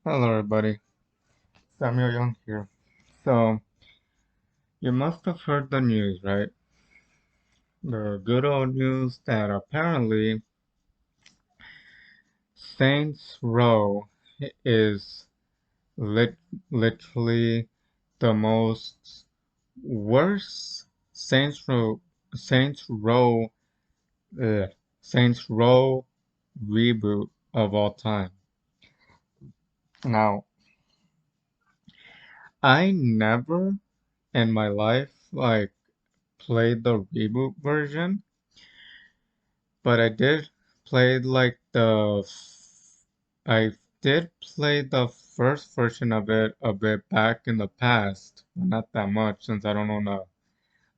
Hello, everybody. Samuel Young here. So, you must have heard the news, right? The good old news that apparently Saints Row is lit literally the most worst Saints Row ugh, Saints Row reboot of all time. Now, I never in my life played the reboot version. But I did play the first version of it a bit back in the past, but not that much since I don't own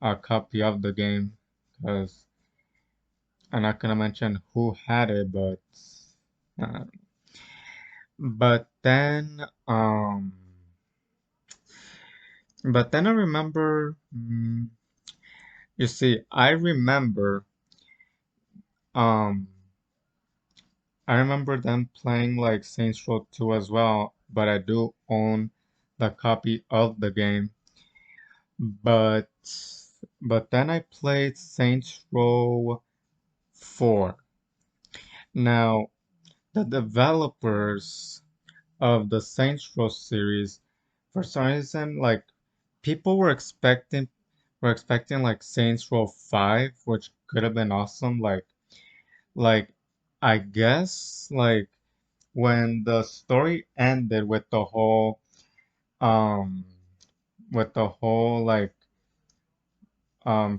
a copy of the game. Because I'm not gonna mention who had it, uh, but then but then I remember. You see, um I remember them playing like Saints Row 2 as well, but I do own the copy of the game. But but then I played Saints Row 4. Now, the developers of the Saints Row series, for some reason, people were expecting like Saints Row 5, which could have been awesome. Like I guess when the story ended um with the whole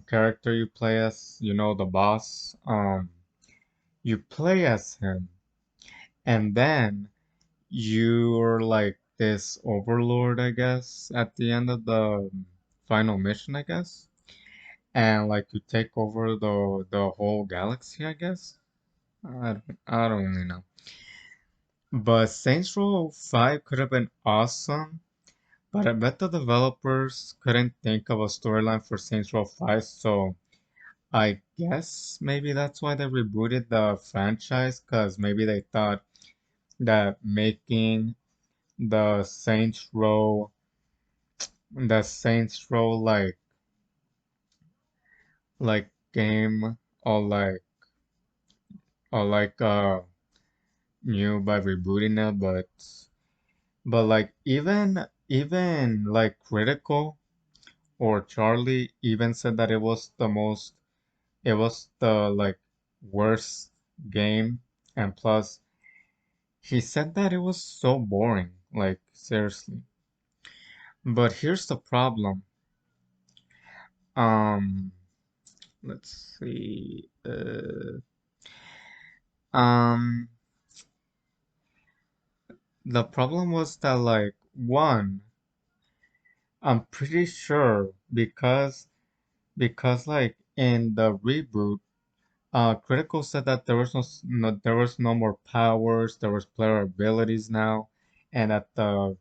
character you play as, the boss, you play as him, and then you're like this overlord, I guess, at the end of the final mission, I guess, and like you take over the whole galaxy, I guess. I don't really know. But Saints Row 5 could have been awesome. But I bet the developers couldn't think of a storyline for Saints Row 5, so I guess maybe that's why they rebooted the franchise, because maybe they thought that making the Saints Row the Saints Row game or new by rebooting it, but like even like Critical or Charlie even said that it was the worst game, and plus he said that it was so boring, like seriously. But here's the problem. Um, let's see. Um, the problem was that one, I'm pretty sure because in the reboot, Critical said that there was no more powers, there was player abilities now, and that the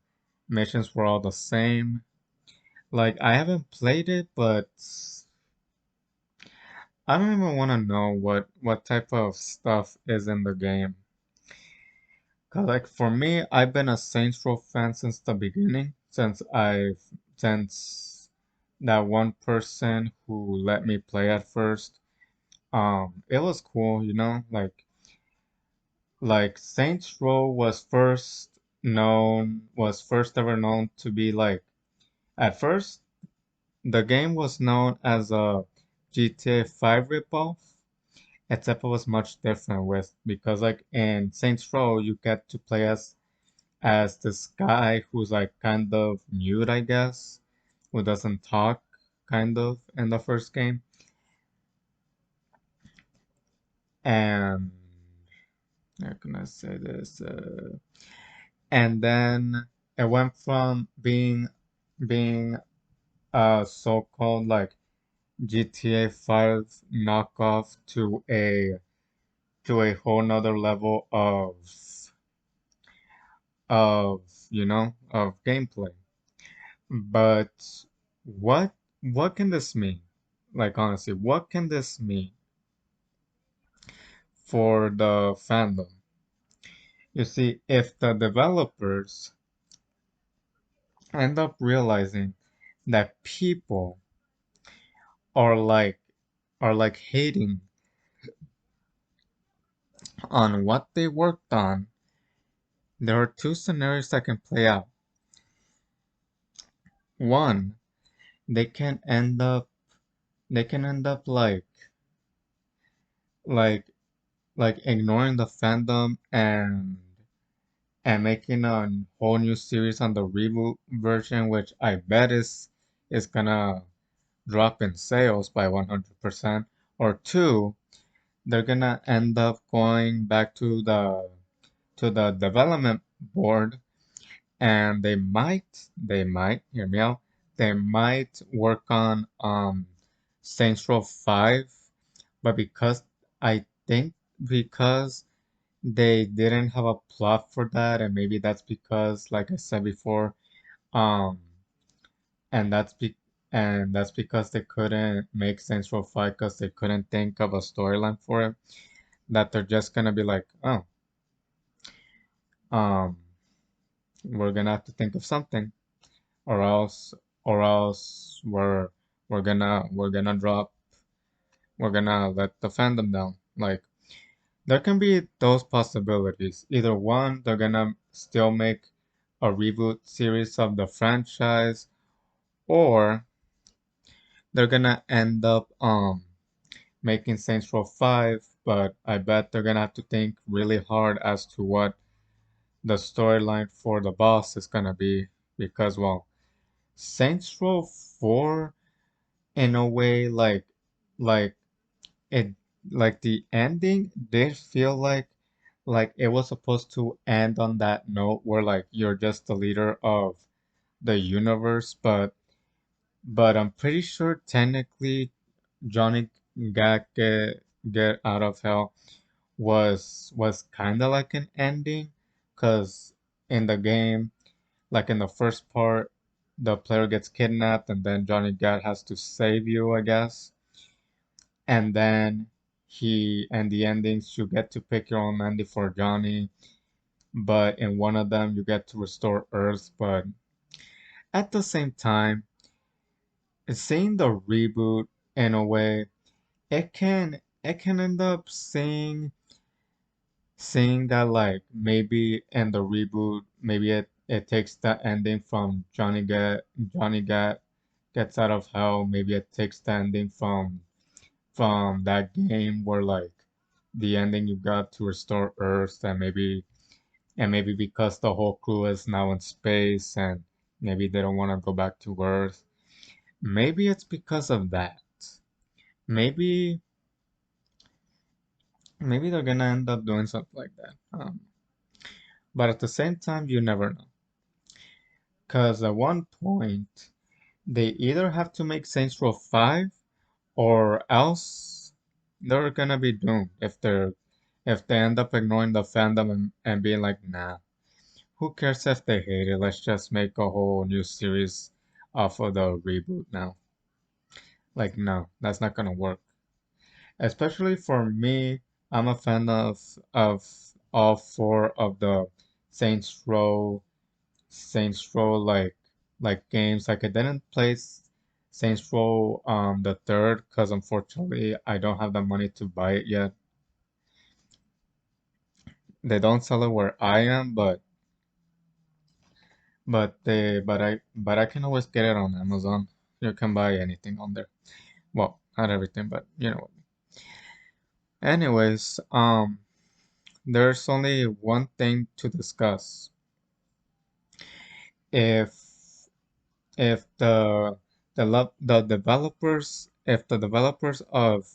missions were all the same. Like I haven't played it, but I don't even want to know what type of stuff is in the game. 'Cause like for me, I've been a Saints Row fan since the beginning, since that one person who let me play at first. It was cool, like Saints Row was first ever known to be at first the game was known as a GTA 5 ripoff, except it was much different because in Saints Row you get to play as this guy who's like kind of mute, I guess, who doesn't talk kind of in the first game. And how can I say this? And then it went from being a so-called GTA 5 knockoff to a whole nother level of gameplay. But what what can this mean? Like honestly, what can this mean for the fandom? You see, if the developers end up realizing that people are like hating on what they worked on, there are two scenarios that can play out. One, they can end up like like ignoring the fandom and making a whole new series on the reboot version, which I bet is gonna drop in sales by 100%. Or two, they're gonna end up going back to the development board, and they might hear me out. They might work on Saints Row 5, but because they didn't have a plot for that, and maybe that's because, like I said before, um, and that's because they couldn't make Saints Row 5 because they couldn't think of a storyline for it. That they're just gonna be like, oh, um, we're gonna have to think of something, or else, we're gonna let the fandom down. Like, there can be those possibilities. Either one, they're gonna still make a reboot series of the franchise, or they're gonna end up making Saints Row 5, but I bet they're gonna have to think really hard as to what the storyline for the boss is gonna be, because, well, Saints Row 4, in a way, like it like the ending did feel like it was supposed to end on that note where like you're just the leader of the universe, but I'm pretty sure technically Johnny Gat get out of hell was kind of like an ending, because in the game, like in the first part, the player gets kidnapped and then Johnny Gat has to save you, I guess. And then and the endings, you get to pick your own ending for Johnny, but in one of them you get to restore Earth. But at the same time, seeing the reboot, in a way, it can end up seeing that, like, maybe in the reboot, maybe it takes the ending from Johnny Gat gets out of hell. Maybe it takes the ending from that game where, like, the ending you got to restore Earth, and maybe because the whole crew is now in space and maybe they don't want to go back to Earth. Maybe it's because of that. Maybe maybe they're gonna end up doing something like that. But at the same time, you never know. Because at one point, they either have to make Saints Row 5, or else they're gonna be doomed if they end up ignoring the fandom and being like, nah, who cares if they hate it? Let's just make a whole new series off of the reboot now. Like, no, that's not gonna work. Especially for me, I'm a fan of all four of the Saints Row Saints Row like games. Like, I didn't play Saints Row the third because unfortunately I don't have the money to buy it yet. They don't sell it where I am, but I can always get it on Amazon. You can buy anything on there. Well, not everything, but you know. Anyways, there's only one thing to discuss. If if the developers of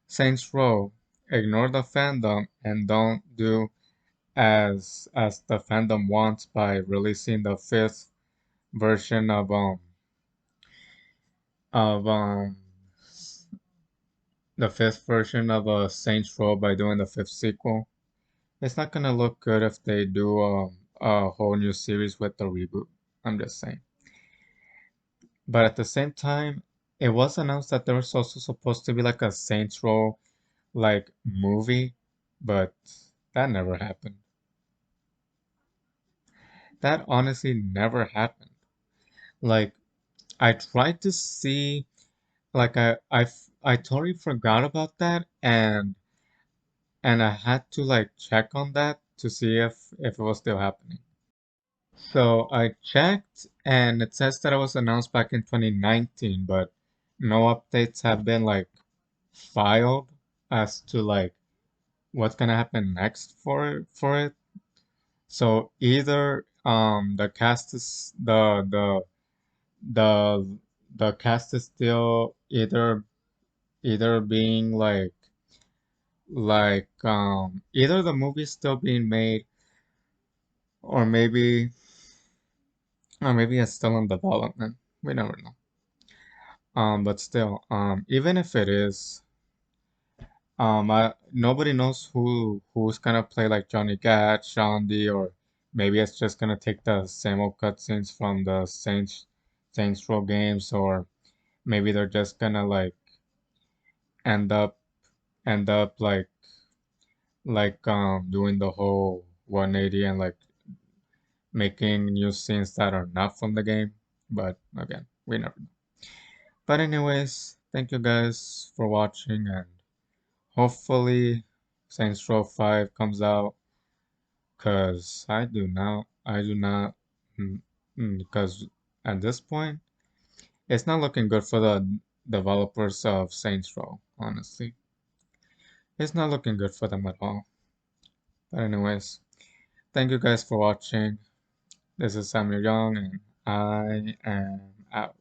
Saints Row ignore the fandom and don't do as the fandom wants by releasing version of the fifth version of Saints Row by doing the fifth sequel. It's not gonna look good if they do a whole new series with the reboot. I'm just saying. But at the same time, it was announced that there was also supposed to be like a Saints Row like movie, but that never happened. that honestly never happened. Like I tried to see, like I totally forgot about that, and I had to like check on that to see if it was still happening. So I checked, and it says that it was announced back in 2019, but no updates have been like filed as to like what's gonna happen next for it. So either the cast is the the cast is still either being either the movie's still being made, or maybe it's still in development. We never know. But still, even if it is, nobody knows who's gonna play like Johnny Gat, Shandy, or maybe it's just gonna take the same old cutscenes from the Saints Row games, or maybe they're just gonna like end up end up doing the whole 180 and like making new scenes that are not from the game. But again, we never know. But anyways, thank you guys for watching, and hopefully Saints Row 5 comes out, because because at this point, it's not looking good for the developers of Saints Row, honestly. It's not looking good for them at all. But anyways, thank you guys for watching. This is Samuel Young, and I am out.